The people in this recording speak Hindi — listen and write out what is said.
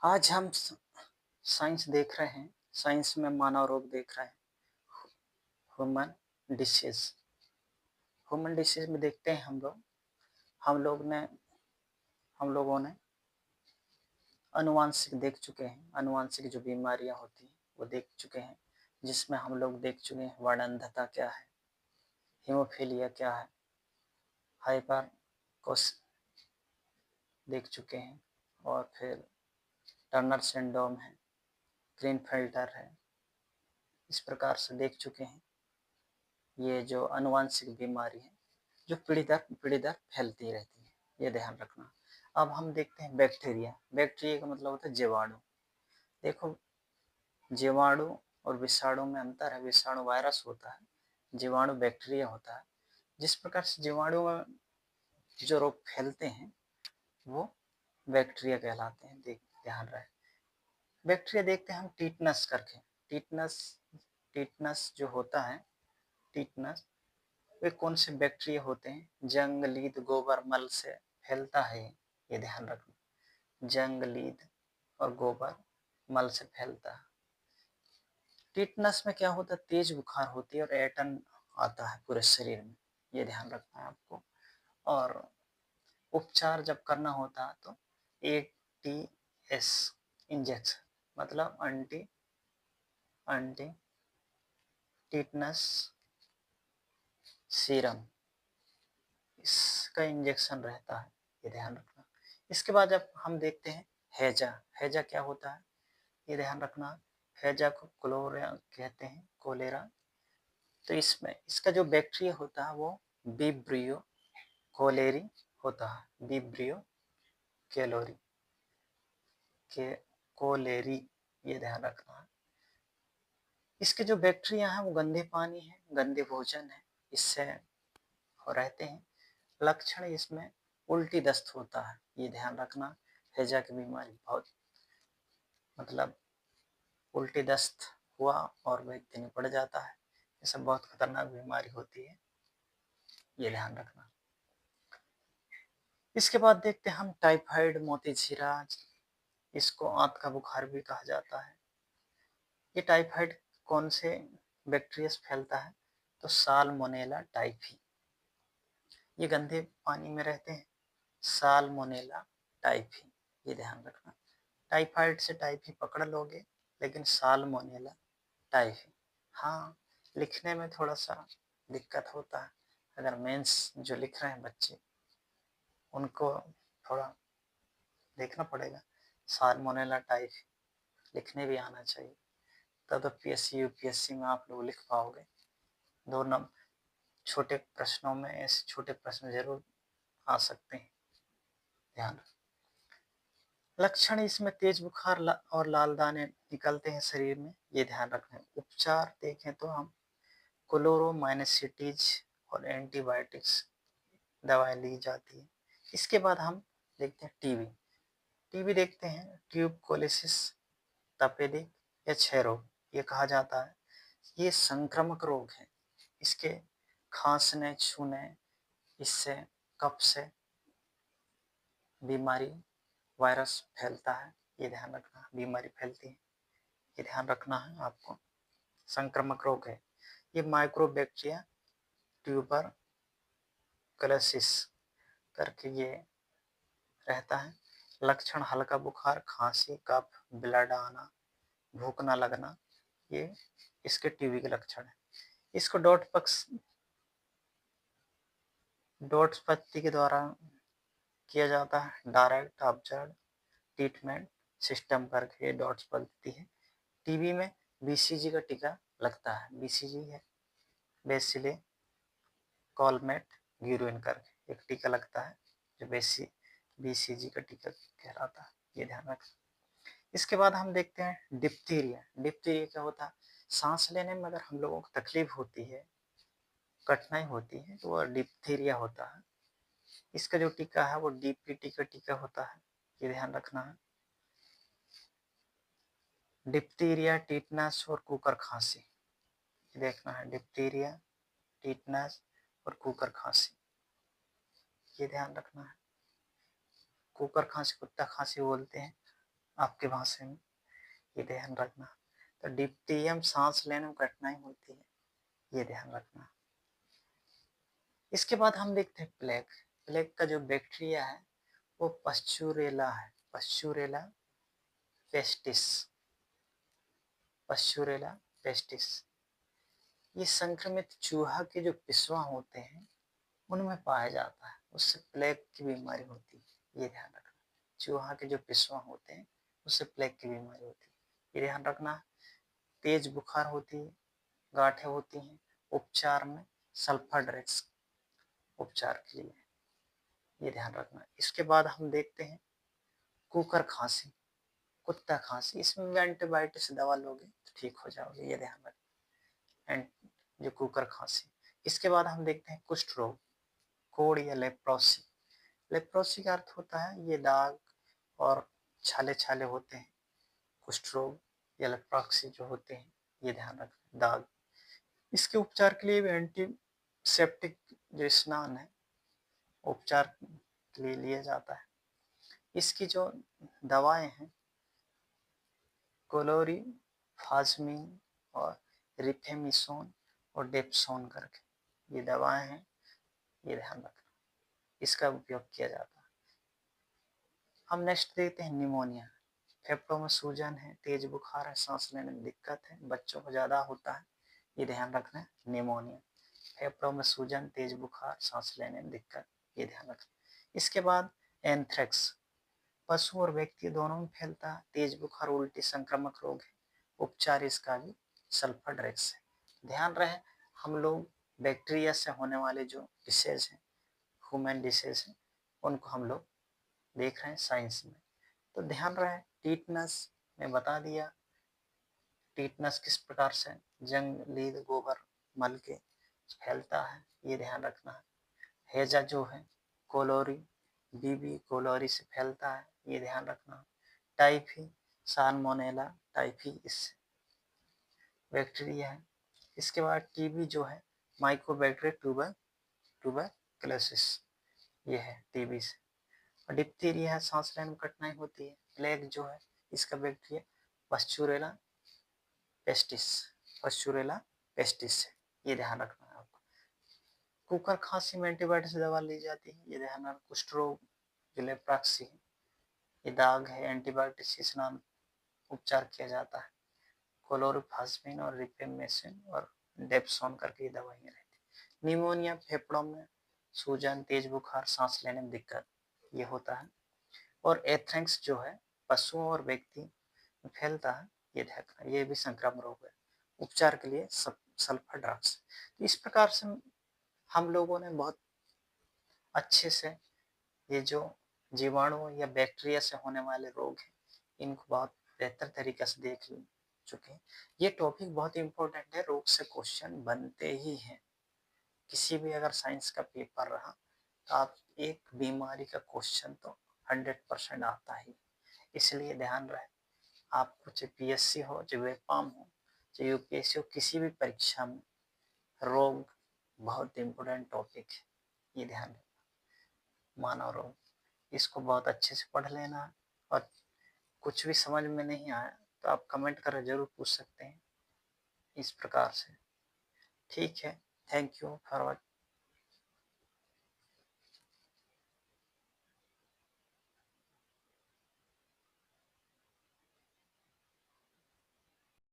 आज हम साइंस देख रहे हैं। साइंस में मानव रोग देख रहे हैं। Human disease. ह्यूमन डिसीज में देखते हैं हम लोगों ने अनुवांशिक देख चुके हैं। अनुवांशिक जो बीमारियां होती हैं वो देख चुके हैं, जिसमें हम लोग देख चुके हैं वर्णनधता क्या है, हीमोफीलिया क्या है, हाइपर कोस देख चुके हैं, और फिर टर्नर सिंड्रोम है, क्लीनफेल्टर है। इस प्रकार से देख चुके हैं ये जो अनुवांशिक बीमारी है जो पीढ़ी दर फैलती रहती है, ये ध्यान रखना। अब हम देखते हैं बैक्टीरिया। बैक्टीरिया का मतलब होता है जीवाणु। देखो, जीवाणु और विषाणु में अंतर है। विषाणु वायरस होता है, जीवाणु बैक्टीरिया होता है। जिस प्रकार से जीवाणु में जो रोग फैलते हैं वो बैक्टीरिया कहलाते हैं। ध्यान रहे। बैक्टीरिया देखते हैं हम टीटनस करके। टीटनस टीटनस जो होता है, टीटनस वे कौन से बैक्टीरिया होते हैं? जंगलीद गोबर मल से फैलता है, ये ध्यान रखना। जंगलीद और गोबर मल से फैलता है। टीटनस में क्या होता है? तेज बुखार होती है और एटन आता है पूरे शरीर में, ये ध्यान रखना है आपको। और उपचार जब करना होता है तो ATS इंजेक्शन, मतलब एंटी टीटनस सीरम, इसका इंजेक्शन रहता है, ये ध्यान रखना। इसके बाद जब हम देखते हैं हैजा। हैजा क्या होता है, ये ध्यान रखना। हैजा को कोलेरा कहते हैं, कोलेरा। तो इसमें इसका जो बैक्टीरिया होता है वो विब्रियो कोलेरी होता है। विब्रियो कैलोरी के कोलेरी, ये ध्यान रखना है। इसके जो बैक्टीरिया हैं वो गंदे पानी है, गंदे भोजन है, इससे हो रहते हैं। लक्षण इसमें उल्टी दस्त होता है, ये ध्यान रखना। हैजा की बीमारी बहुत, मतलब उल्टी दस्त हुआ और व्यक्ति निपट जाता है। ये सब बहुत खतरनाक बीमारी होती है, ये ध्यान रखना। इसके बाद देखते हैं हम टाइफाइड मोतीझीरा। इसको आंत का बुखार भी कहा जाता है। ये टाइफाइड कौन से बैक्टीरिया से फैलता है? तो साल्मोनेला टाइफी। ये गंदे पानी में रहते हैं, साल्मोनेला टाइफी, ये ध्यान रखना। टाइफाइड से टाइफी पकड़ लोगे, लेकिन साल्मोनेला टाइफी, हाँ, लिखने में थोड़ा सा दिक्कत होता है। अगर मेंस जो लिख रहे हैं बच्चे, उनको थोड़ा देखना पड़ेगा। साल्मोनेला टाइफी लिखने भी आना चाहिए, तब तो PSC UPSC में आप लोग लिख पाओगे। 2 छोटे प्रश्नों में ऐसे छोटे प्रश्न जरूर आ सकते हैं, ध्यान। लक्षण इसमें तेज बुखार और लाल दाने निकलते हैं शरीर में, ये ध्यान रखना है। उपचार देखें तो हम क्लोरोमाइनेसिटीज और एंटीबायोटिक्स दवाएं ली जाती है। इसके बाद हम देखते हैं टीबी। टीबी देखते हैं ट्यूबरकुलोसिस, तपेदिक या क्षय रोग, ये कहा जाता है। ये संक्रामक रोग है। इसके खांसने छूने, इससे कफ से बीमारी वायरस फैलता है, ये ध्यान रखना। बीमारी फैलती है, ये ध्यान रखना है आपको। संक्रामक रोग है ये। माइक्रोबैक्टीरिया ट्यूबरकुलोसिस करके ये रहता है। लक्षण हल्का बुखार, खांसी, कफ, ब्लड आना, भूख न लगना, ये इसके टीबी के लक्षण है। इसको डॉट्स पत्ती के द्वारा किया जाता है, डायरेक्ट ऑब्जर्व ट्रीटमेंट सिस्टम करके ये डॉट्स पत्ती है। टीबी में BCG का टीका लगता है। BCG है बेसिले कॉलमेट ग्यूरिन करके एक टीका लगता है, जो BCG का टीका कहलाता है, ये ध्यान रखें। इसके बाद हम देखते हैं डिप्थीरिया। डिप्थीरिया क्या होता है? सांस लेने में अगर हम लोगों को तकलीफ होती है, कठिनाई होती है, तो वह डिप्थीरिया होता है। इसका जो टीका है वो DPT का टीका होता है, ये ध्यान रखना है। डिप्थीरिया, टीटनस और कुकर खांसी, ये देखना है। डिप्थीरिया, टीटनस और कुकर खांसी, ये ध्यान रखना है। कुकर खांसी, कुत्ता खांसी बोलते हैं, आपके भाषा में, ये ध्यान रखना। तो डिप्टीरियम सांस लेने में कठिनाई होती है, ये ध्यान रखना। इसके बाद हम देखते हैं प्लेग। प्लेग का जो बैक्टीरिया है वो पश्चुरेला है, पश्चुरेला पेस्टिस, पश्चुरेला पेस्टिस। ये संक्रमित चूहा के जो पिस्वा होते हैं उनमें पाया जाता है, उससे प्लेग की बीमारी होती है, ये ध्यान रखना। चूहा के जो पिस्वा होते हैं उससे प्लेग की बीमारी होती है, ये ध्यान रखना। तेज बुखार होती है, गांठें होती हैं, उपचार में सल्फर ड्रग्स उपचार के लिए, ये ध्यान रखना। इसके बाद हम देखते हैं कुकर खांसी, कुत्ता खांसी। इसमें भी एंटीबायोटिक से दवा लोगे तो ठीक हो जाओगे, ये ध्यान रखना। एंड जो कुकर खांसी। इसके बाद हम देखते हैं कुष्ठ रोग, कोड़ या लेप्रोसी। लेप्रोसी का अर्थ होता है ये दाग और छाले छाले होते हैं। कुष्ठ रोग या लेप्रोसी जो होते हैं, ये ध्यान रखना, दाग। इसके उपचार के लिए भी एंटीसेप्टिक जो स्नान है उपचार के लिए लिया जाता है। इसकी जो दवाएं हैं क्लोरीफाजमीन और रिफेमिसोन और डेप्सोन करके, ये दवाएं हैं, ये ध्यान रखना, इसका उपयोग किया जाता है। हम नेक्स्ट देखते हैं निमोनिया। फेफड़ों में सूजन है, तेज बुखार है, सांस लेने में दिक्कत है, बच्चों को ज़्यादा होता है, ये ध्यान रखना है। निमोनिया, फेफड़ों में सूजन, तेज बुखार, सांस लेने में दिक्कत, ये ध्यान रखना। इसके बाद एंथ्रेक्स, पशु और व्यक्ति दोनों में फैलता है, तेज बुखार उल्टी संक्रामक रोग है, उपचार इसका भी सल्फर ड्रग्स है। ध्यान रहे हम लोग बैक्टीरिया से होने वाले जो डिसीज हैं, ह्यूमन डिसीज हैं, उनको हम लोग देख रहे हैं साइंस में। तो ध्यान रहे टीटनस में बता दिया, टीटनस किस प्रकार से जंगली गोबर मल के फैलता है, ये ध्यान रखना है। हैजा जो है कोलोरी, बीबी कोलोरी से फैलता है, ये ध्यान रखना। टाइफी, साल्मोनेला टाइफी इससे बैक्टीरिया है। इसके बाद टीबी जो है माइकोबैक्टीरिया ट्यूबरकुलोसिस, ये है टीबी से। और डिप्थीरिया है, सांस लेने में कठिनाई होती है। प्लेग जो है इसका बैक्टीरिया पश्चुरेला पेस्टिस, पश्चुरेला पेस्टिस है, ये ध्यान रखना है आपको। कुकर खांसी में एंटीबायोटिक से दवा ली जाती है, ये ध्यान रखना। कुष्ठ रोग जो लेप्रोसी है, ये दाग है, एंटीबायोटिक से स्नान उपचार किया जाता है। क्लोरोफास्मिन और रिफेमेसिन और डेप्सोन करके ये दवाइयाँ रहती है। निमोनिया, फेफड़ों में सूजन, तेज बुखार, सांस लेने में दिक्कत, ये होता है। और एथ्रेक्स जो है पशुओं और व्यक्ति में फैलता है, ये ध्यान, ये भी संक्रामक रोग है, उपचार के लिए सल्फर ड्रग्स। तो इस प्रकार से हम लोगों ने बहुत अच्छे से ये जो जीवाणु या बैक्टीरिया से होने वाले रोग हैं इनको बहुत बेहतर तरीके से देख चुके हैं। ये टॉपिक बहुत इंपॉर्टेंट है, रोग से क्वेश्चन बनते ही हैं। किसी भी अगर साइंस का पेपर रहा तो आप एक बीमारी का क्वेश्चन तो 100% आता ही, इसलिए ध्यान रहे आपको चाहे पीएससी हो, चाहे वेपाम हो, चाहे यूपीएससी हो, किसी भी परीक्षा में रोग बहुत इम्पोर्टेंट टॉपिक है, ये ध्यान रखना। मानव रोग, इसको बहुत अच्छे से पढ़ लेना है। और कुछ भी समझ में नहीं आया तो आप कमेंट कर जरूर पूछ सकते हैं इस प्रकार से। ठीक है, थैंक यू फॉर वॉचिंग।